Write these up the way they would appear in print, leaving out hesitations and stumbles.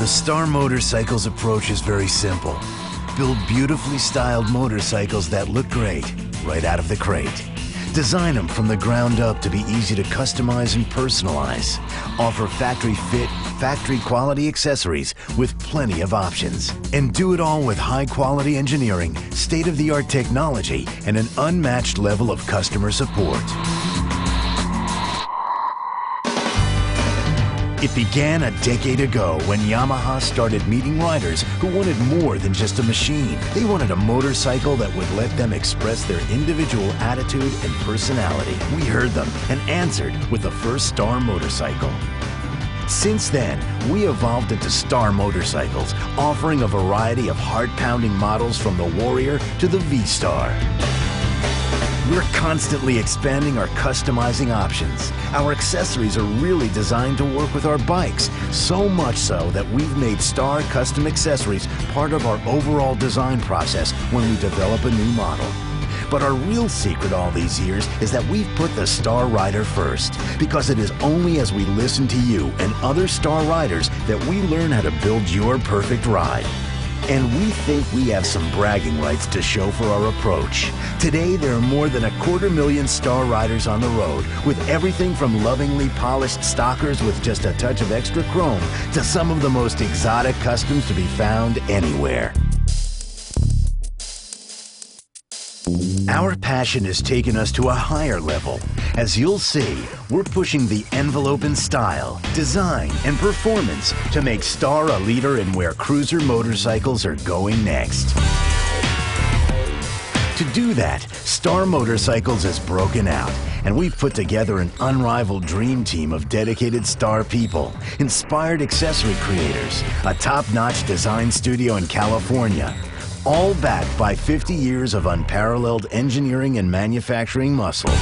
The Star Motorcycles approach is very simple. Build beautifully styled motorcycles that look great right out of the crate. Design them from the ground up to be easy to customize and personalize. Offer factory fit, factory quality accessories with plenty of options. And do it all with high quality engineering, state-of-the-art technology, and an unmatched level of customer support. It began a decade ago when Yamaha started meeting riders who wanted more than just a machine. They wanted a motorcycle that would let them express their individual attitude and personality. We heard them and answered with the first Star motorcycle. Since then, we evolved into Star Motorcycles, offering a variety of heart-pounding models from the Warrior to the V-Star. We're constantly expanding our customizing options. Our accessories are really designed to work with our bikes, so much so that we've made Star custom accessories part of our overall design process when we develop a new model. But our real secret all these years is that we've put the Star Rider first, because it is only as we listen to you and other Star riders that we learn how to build your perfect ride. And we think we have some bragging rights to show for our approach. Today, there are more than 250,000 Star riders on the road, with everything from lovingly polished stockers with just a touch of extra chrome to some of the most exotic customs to be found anywhere. Our passion has taken us to a higher level. As you'll see, we're pushing the envelope in style, design, and performance to make Star a leader in where cruiser motorcycles are going next. To do that, Star Motorcycles is broken out, and we've put together an unrivaled dream team of dedicated Star people, inspired accessory creators, a top-notch design studio in California, all backed by 50 years of unparalleled engineering and manufacturing muscle.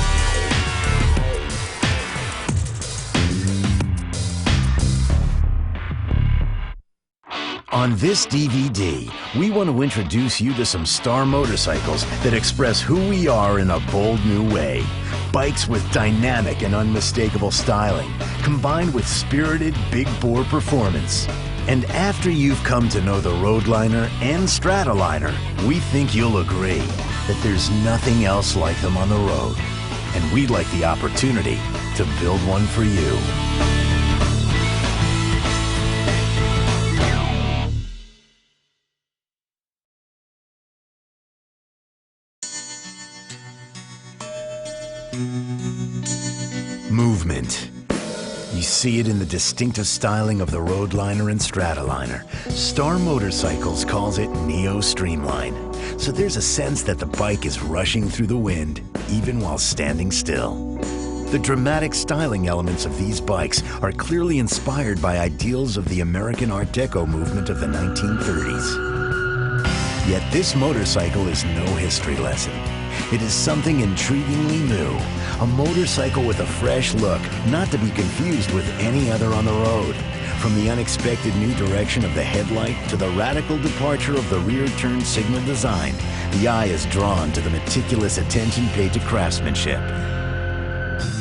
On this DVD, we want to introduce you to some Star motorcycles that express who we are in a bold new way. Bikes with dynamic and unmistakable styling, combined with spirited, big-bore performance. And after you've come to know the Roadliner and Stratoliner, we think you'll agree that there's nothing else like them on the road. And we'd like the opportunity to build one for you. Movement. You see it in the distinctive styling of the Roadliner and Stratoliner. Star Motorcycles calls it Neo Streamline. So there's a sense that the bike is rushing through the wind, even while standing still. The dramatic styling elements of these bikes are clearly inspired by ideals of the American Art Deco movement of the 1930s. Yet this motorcycle is no history lesson. It is something intriguingly new, a motorcycle with a fresh look, not to be confused with any other on the road. From the unexpected new direction of the headlight to the radical departure of the rear turn signal design, the eye is drawn to the meticulous attention paid to craftsmanship.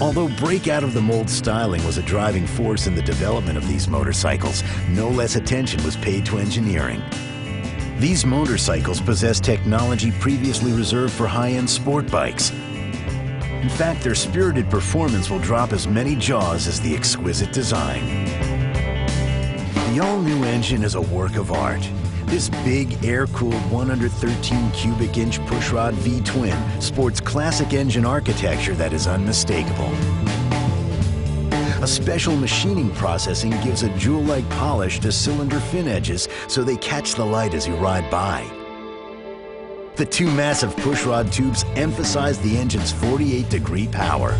Although break-out-of-the-mold styling was a driving force in the development of these motorcycles, no less attention was paid to engineering. These motorcycles possess technology previously reserved for high-end sport bikes. In fact, their spirited performance will drop as many jaws as the exquisite design. The all-new engine is a work of art. This big, air-cooled 113 cubic inch pushrod V-twin sports classic engine architecture that is unmistakable. A special machining processing gives a jewel-like polish to cylinder fin edges so they catch the light as you ride by. The two massive pushrod tubes emphasize the engine's 48-degree power.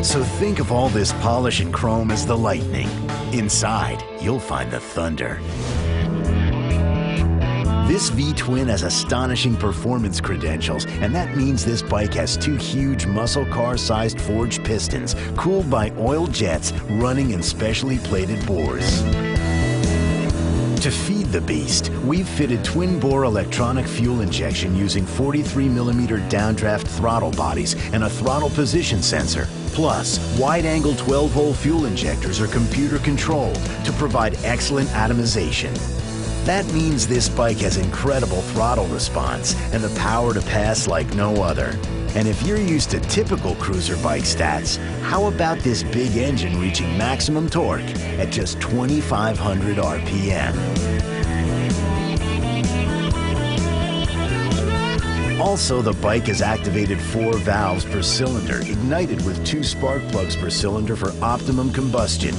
So think of all this polish and chrome as the lightning. Inside, you'll find the thunder. This V-twin has astonishing performance credentials, and that means this bike has two huge muscle car-sized forged pistons, cooled by oil jets running in specially plated bores. To feed the beast, we've fitted twin-bore electronic fuel injection using 43mm downdraft throttle bodies and a throttle position sensor, Plus, wide-angle 12-hole fuel injectors are computer-controlled to provide excellent atomization. That means this bike has incredible throttle response and the power to pass like no other. And if you're used to typical cruiser bike stats, how about this big engine reaching maximum torque at just 2,500 RPM? Also, the bike has activated 4 valves per cylinder, ignited with 2 spark plugs per cylinder for optimum combustion.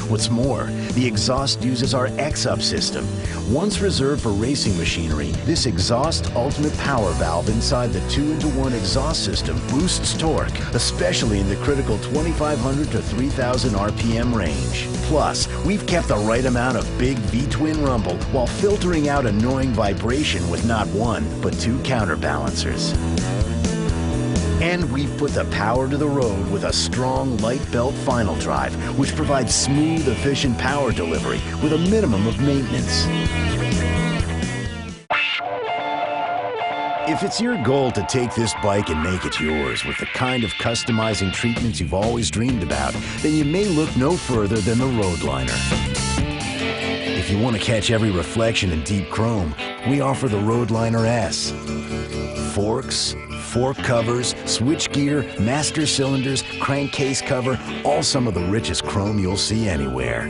What's more, the exhaust uses our X-Up system. Once reserved for racing machinery, this exhaust ultimate power valve inside the 2-into-1 exhaust system boosts torque, especially in the critical 2,500 to 3,000 RPM range. Plus, we've kept the right amount of big V-twin rumble while filtering out annoying vibration with not 1, but 2 counterbalancers. And we've put the power to the road with a strong light belt final drive, which provides smooth, efficient power delivery with a minimum of maintenance. If it's your goal to take this bike and make it yours with the kind of customizing treatments you've always dreamed about, then you may look no further than the Roadliner. If you want to catch every reflection in deep chrome, we offer the Roadliner S. Forks, fork covers, switchgear, master cylinders, crankcase cover, all some of the richest chrome you'll see anywhere.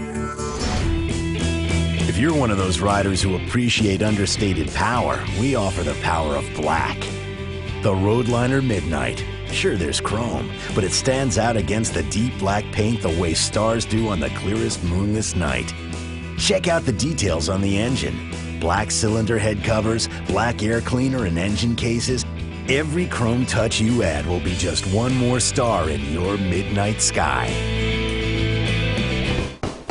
If you're one of those riders who appreciate understated power, we offer the power of black. The Roadliner Midnight. Sure, there's chrome, but it stands out against the deep black paint the way stars do on the clearest moonless night. Check out the details on the engine. Black cylinder head covers, black air cleaner and engine cases. Every chrome touch you add will be just one more star in your midnight sky.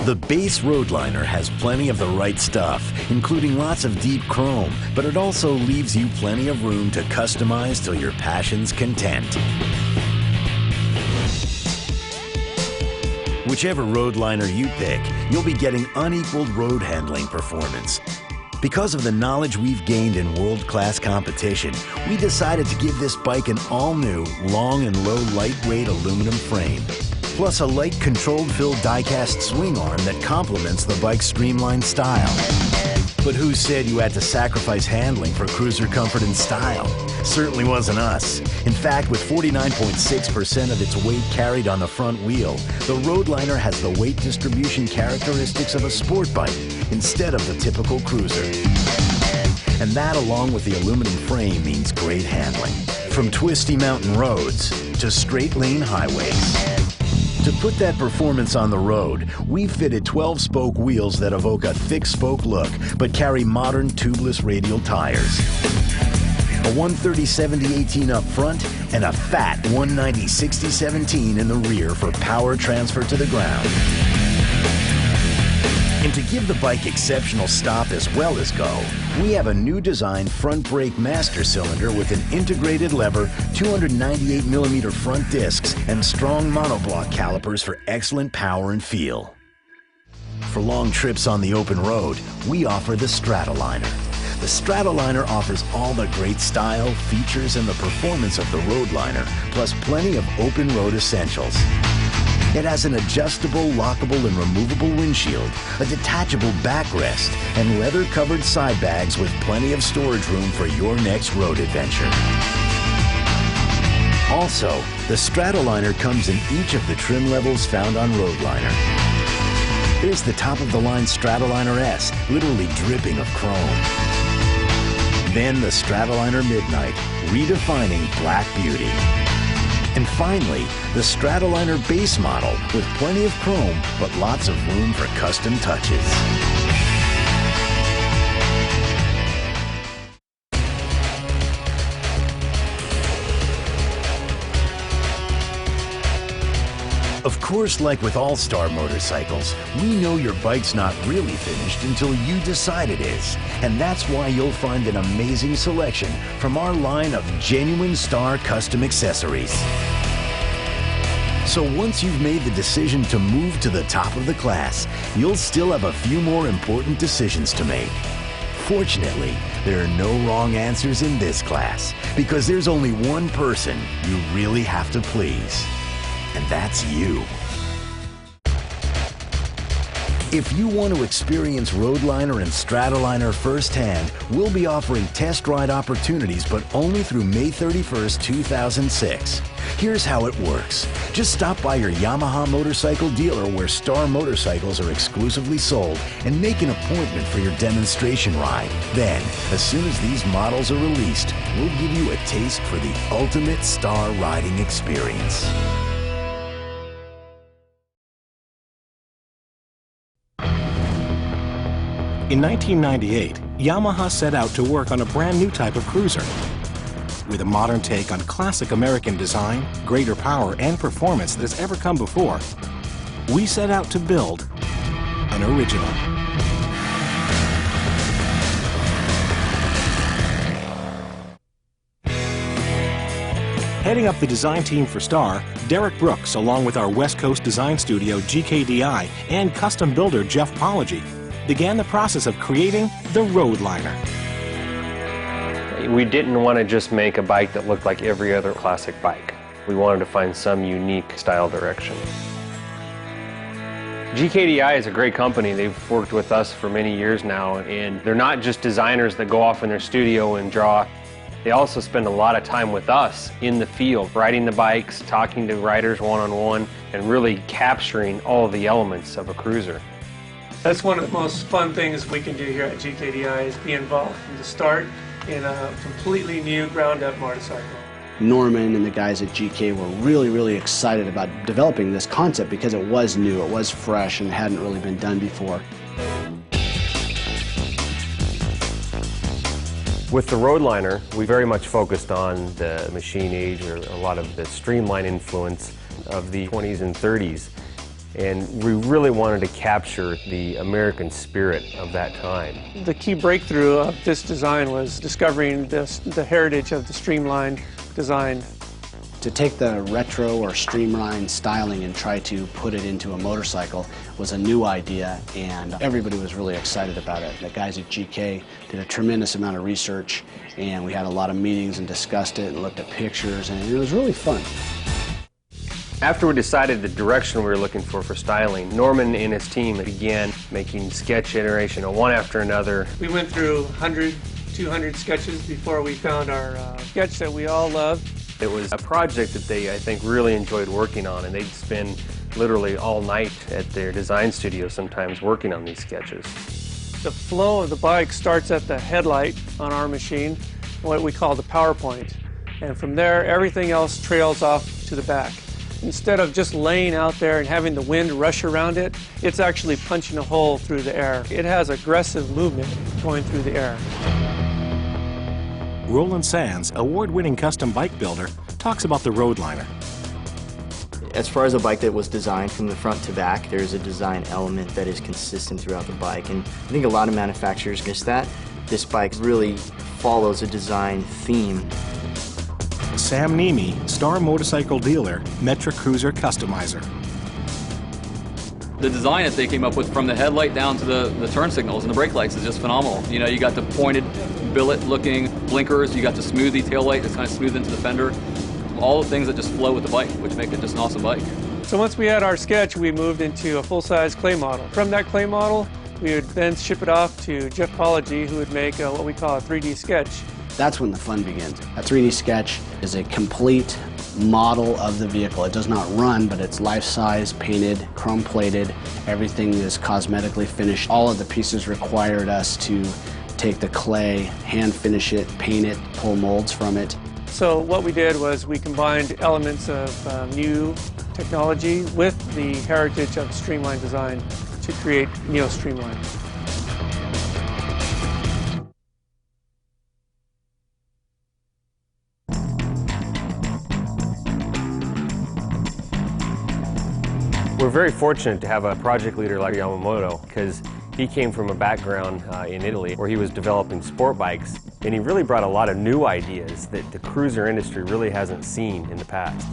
The base Roadliner has plenty of the right stuff, including lots of deep chrome, but it also leaves you plenty of room to customize till your passion's content. Whichever Roadliner you pick, you'll be getting unequaled road handling performance. Because of the knowledge we've gained in world-class competition, we decided to give this bike an all-new, long and low lightweight aluminum frame, plus a light controlled fill die-cast swing arm that complements the bike's streamlined style. But who said you had to sacrifice handling for cruiser comfort and style? Certainly wasn't us. In fact, with 49.6% of its weight carried on the front wheel, the Roadliner has the weight distribution characteristics of a sport bike instead of the typical cruiser. And that, along with the aluminum frame, means great handling, from twisty mountain roads to straight lane highways. To put that performance on the road, we've fitted 12-spoke wheels that evoke a thick-spoke look, but carry modern tubeless radial tires. A 130/70/18 up front, and a fat 190/60/17 in the rear for power transfer to the ground. And to give the bike exceptional stop as well as go, we have a new design front brake master cylinder with an integrated lever, 298mm front discs, and strong monoblock calipers for excellent power and feel. For long trips on the open road, we offer the Stratoliner. The Stratoliner offers all the great style, features, and the performance of the Roadliner, plus plenty of open road essentials. It has an adjustable, lockable, and removable windshield, a detachable backrest, and leather-covered side bags with plenty of storage room for your next road adventure. Also, the Stratoliner comes in each of the trim levels found on Roadliner. There's the top-of-the-line Stratoliner S, literally dripping of chrome. Then the Stratoliner Midnight, redefining black beauty. And finally, the Stratoliner base model with plenty of chrome, but lots of room for custom touches. Of course, like with all Star motorcycles, we know your bike's not really finished until you decide it is. And that's why you'll find an amazing selection from our line of genuine Star custom accessories. So once you've made the decision to move to the top of the class, you'll still have a few more important decisions to make. Fortunately, there are no wrong answers in this class, because there's only one person you really have to please. and that's you. If you want to experience Roadliner and Stratoliner firsthand, we'll be offering test ride opportunities, but only through May 31st, 2006. Here's how it works. Just stop by your Yamaha motorcycle dealer where Star motorcycles are exclusively sold and make an appointment for your demonstration ride. Then, as soon as these models are released, we'll give you a taste for the ultimate Star riding experience. In 1998, Yamaha set out to work on a brand new type of cruiser. With a modern take on classic American design, greater power and performance than has ever come before, we set out to build an original. Heading up the design team for Star, Derek Brooks, along with our West Coast design studio GKDI and custom builder Jeff Pology, began the process of creating the Roadliner. We didn't want to just make a bike that looked like every other classic bike. We wanted to find some unique style direction. GKDI is a great company. They've worked with us for many years now, and they're not just designers that go off in their studio and draw. They also spend a lot of time with us in the field, riding the bikes, talking to riders one-on-one, and really capturing all of the elements of a cruiser. That's one of the most fun things we can do here at GKDI is be involved from the start in a completely new ground-up motorcycle. Norman and the guys at GK were really excited about developing this concept because it was new, it was fresh, and hadn't really been done before. With the Roadliner, we very much focused on the machine age, or a lot of the streamline influence of the 20s and 30s. And we really wanted to capture the American spirit of that time. The key breakthrough of this design was discovering the heritage of the streamlined design. To take the retro or streamlined styling and try to put it into a motorcycle was a new idea, and everybody was really excited about it. The guys at GK did a tremendous amount of research, and we had a lot of meetings and discussed it and looked at pictures, and it was really fun. After we decided the direction we were looking for styling, Norman and his team began making sketch iteration one after another. We went through 100, 200 sketches before we found our sketch that we all loved. It was a project that they, I think, really enjoyed working on, and they'd spend literally all night at their design studio sometimes working on these sketches. The flow of the bike starts at the headlight on our machine, what we call the power point. And from there, everything else trails off to the back. Instead of just laying out there and having the wind rush around it, it's actually punching a hole through the air. It has aggressive movement going through the air. Roland Sands, award-winning custom bike builder, talks about the Roadliner. As far as a bike that was designed from the front to back, there's a design element that is consistent throughout the bike, and I think a lot of manufacturers miss that. This bike really follows a design theme. Sam Nemi, Star motorcycle dealer, Metric Cruiser customizer. The design that they came up with, from the headlight down to the turn signals and the brake lights, is just phenomenal. You know, you got the pointed billet looking blinkers, you got the smoothie tail light that's kind of smooth into the fender. All the things that just flow with the bike, which make it just an awesome bike. So once we had our sketch, we moved into a full-size clay model. From that clay model, we would then ship it off to Jeff Pology, who would make what we call a 3D sketch. That's when the fun begins. A 3D sketch is a complete model of the vehicle. It does not run, but it's life-size, painted, chrome-plated. Everything is cosmetically finished. All of the pieces required us to take the clay, hand finish it, paint it, pull molds from it. So what we did was we combined elements of new technology with the heritage of streamlined design to create Neo Streamline. We're very fortunate to have a project leader like Yamamoto, because he came from a background in Italy where he was developing sport bikes, and he really brought a lot of new ideas that the cruiser industry really hasn't seen in the past.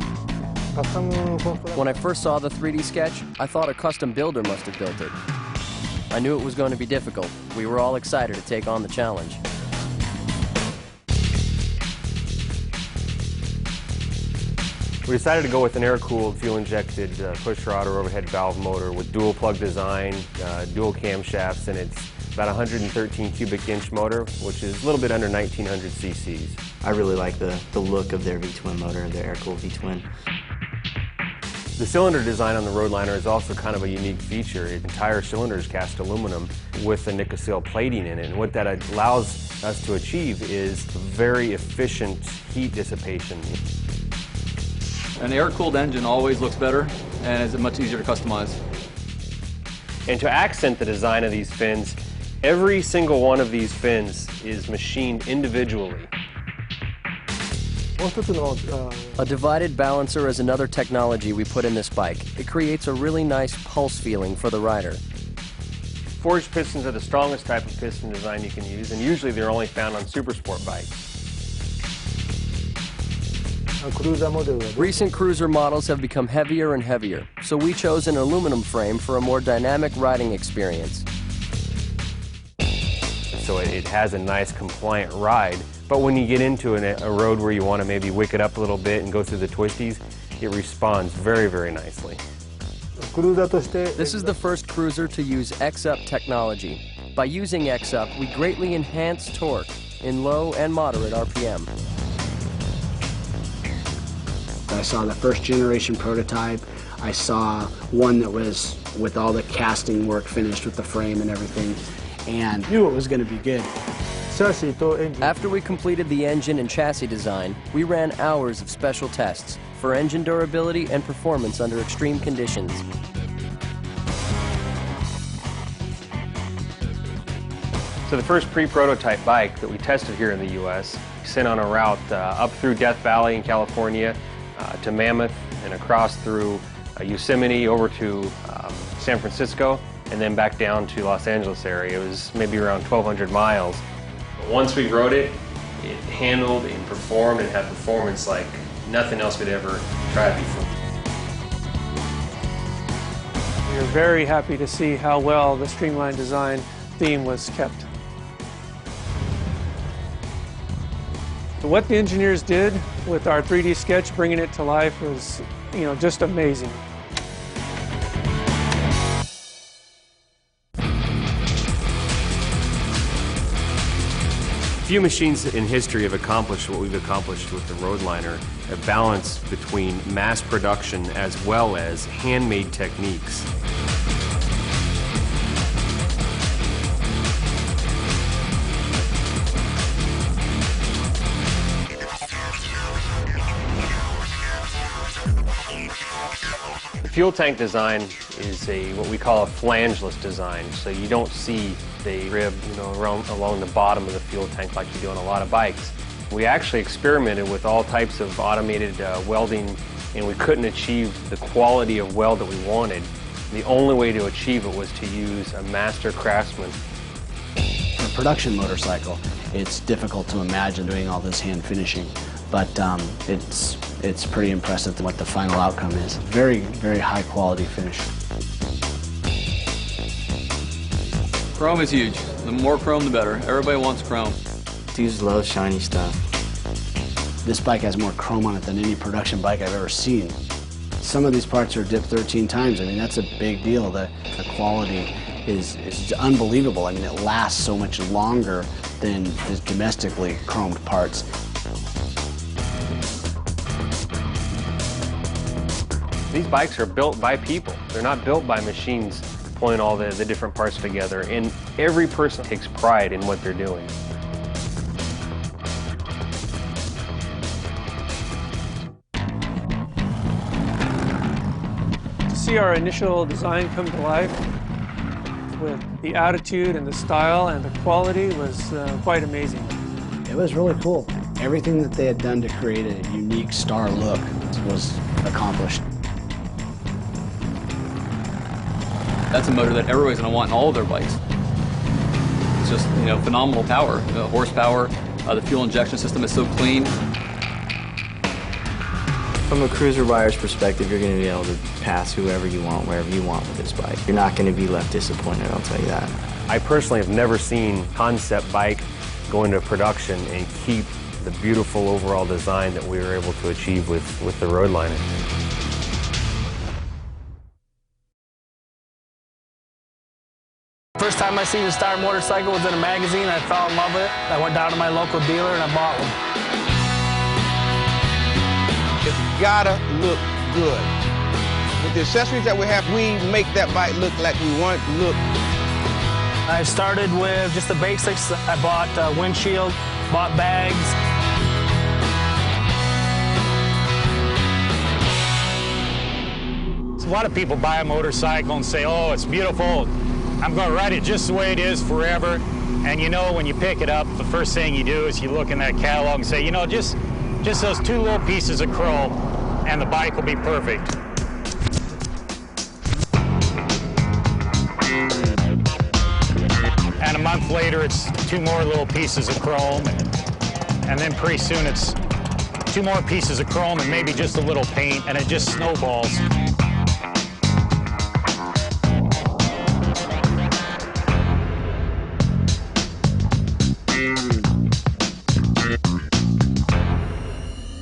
When I first saw the 3D sketch, I thought a custom builder must have built it. I knew it was going to be difficult. We were all excited to take on the challenge. We decided to go with an air-cooled, fuel-injected pushrod or overhead valve motor with dual-plug design, dual camshafts, and it's about 113 cubic inch motor, which is a little bit under 1900 cc's. I really like the look of their V-twin motor, their air-cooled V-twin. The cylinder design on the Roadliner is also kind of a unique feature. The entire cylinder is cast aluminum with the Nicosil plating in it, and what that allows us to achieve is very efficient heat dissipation. An air-cooled engine always looks better and is much easier to customize. And to accent the design of these fins, every single one of these fins is machined individually. A divided balancer is another technology we put in this bike. It creates a really nice pulse feeling for the rider. Forged pistons are the strongest type of piston design you can use, and usually they're only found on supersport bikes. Recent cruiser models have become heavier and heavier, so we chose an aluminum frame for a more dynamic riding experience. So it has a nice compliant ride, but when you get into a road where you want to maybe wick it up a little bit and go through the twisties, it responds very, very nicely. This is the first cruiser to use X-Up technology. By using X-Up, we greatly enhance torque in low and moderate RPM. I saw the first generation prototype. I saw one that was with all the casting work finished with the frame and everything, and knew it was going to be good. After we completed the engine and chassis design, we ran hours of special tests for engine durability and performance under extreme conditions. So the first pre-prototype bike that we tested here in the U.S. sent on a route up through Death Valley in California to Mammoth and across through Yosemite over to San Francisco and then back down to Los Angeles area. It was maybe around 1,200 miles. But once we rode it, it handled and performed and had performance like nothing else we'd ever tried before. We are very happy to see how well the streamlined design theme was kept. What the engineers did with our 3D sketch, bringing it to life, was, just amazing. Few machines in history have accomplished what we've accomplished with the Roadliner, a balance between mass production as well as handmade techniques. The fuel tank design is what we call a flangeless design, so you don't see the rib, along the bottom of the fuel tank like you do on a lot of bikes. We actually experimented with all types of automated welding, and we couldn't achieve the quality of weld that we wanted. The only way to achieve it was to use a master craftsman. A production motorcycle, it's difficult to imagine doing all this hand finishing, but it's pretty impressive what the final outcome is. Very, very high quality finish. Chrome is huge. The more chrome, the better. Everybody wants chrome. Dudes love shiny stuff. This bike has more chrome on it than any production bike I've ever seen. Some of these parts are dipped 13 times. I mean, that's a big deal. The quality is unbelievable. I mean, it lasts so much longer than the domestically chromed parts. These bikes are built by people. They're not built by machines pulling all the different parts together, and every person takes pride in what they're doing. To see our initial design come to life with the attitude and the style and the quality was quite amazing. It was really cool. Everything that they had done to create a unique star look was accomplished. That's a motor that everybody's going to want in all of their bikes. It's just, phenomenal power. The horsepower, the fuel injection system is so clean. From a cruiser buyer's perspective, you're going to be able to pass whoever you want, wherever you want with this bike. You're not going to be left disappointed, I'll tell you that. I personally have never seen concept bike go into production and keep the beautiful overall design that we were able to achieve with the Roadliner. First time I seen a Star motorcycle was in a magazine. I fell in love with it. I went down to my local dealer and I bought one. It's gotta look good. With the accessories that we have, we make that bike look like we want it to look. I started with just the basics. I bought a windshield, bought bags. A lot of people buy a motorcycle and say, oh, it's beautiful. I'm going to ride it just the way it is forever. And you know, when you pick it up, the first thing you do is you look in that catalog and say, you know, just those two little pieces of chrome and the bike will be perfect. And a month later, it's two more little pieces of chrome. And then pretty soon it's two more pieces of chrome and maybe just a little paint, and it just snowballs.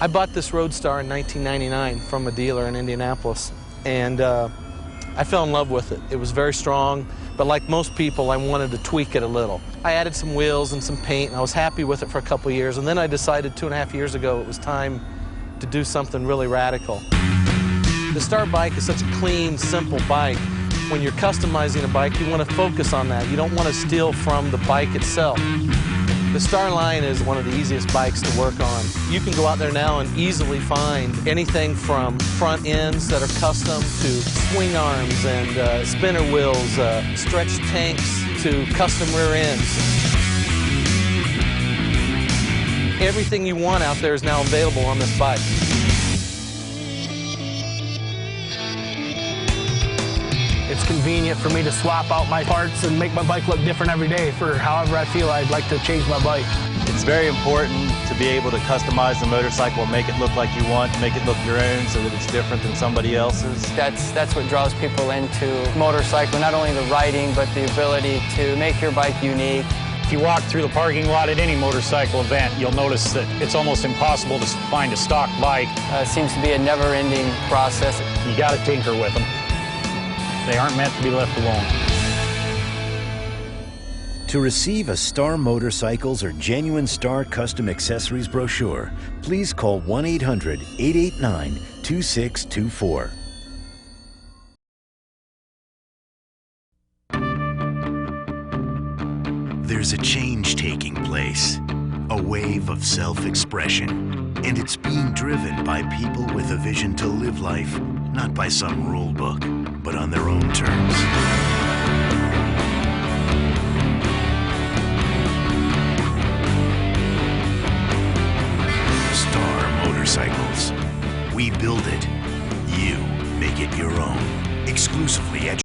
I bought this Roadstar in 1999 from a dealer in Indianapolis, and I fell in love with it. It was very strong, but like most people, I wanted to tweak it a little. I added some wheels and some paint, and I was happy with it for a couple of years, and then I decided 2.5 years ago it was time to do something really radical. The Star bike is such a clean, simple bike. When you're customizing a bike, you want to focus on that. You don't want to steal from the bike itself. The Star line is one of the easiest bikes to work on. You can go out there now and easily find anything from front ends that are custom to swing arms and spinner wheels, stretched tanks to custom rear ends. Everything you want out there is now available on this bike. It's convenient for me to swap out my parts and make my bike look different every day for however I feel I'd like to change my bike. It's very important to be able to customize the motorcycle and make it look like you want, make it look your own so that it's different than somebody else's. That's what draws people into motorcycle, not only the riding, but the ability to make your bike unique. If you walk through the parking lot at any motorcycle event, you'll notice that it's almost impossible to find a stock bike. It seems to be a never-ending process. You got to tinker with them. They aren't meant to be left alone. To receive a Star Motorcycles or Genuine Star Custom Accessories brochure, please call 1-800-889-2624. There's a change taking place, a wave of self-expression, and it's being driven by people with a vision to live life, not by some rule book, but on their own terms. Star Motorcycles. We build it. You make it your own. Exclusively at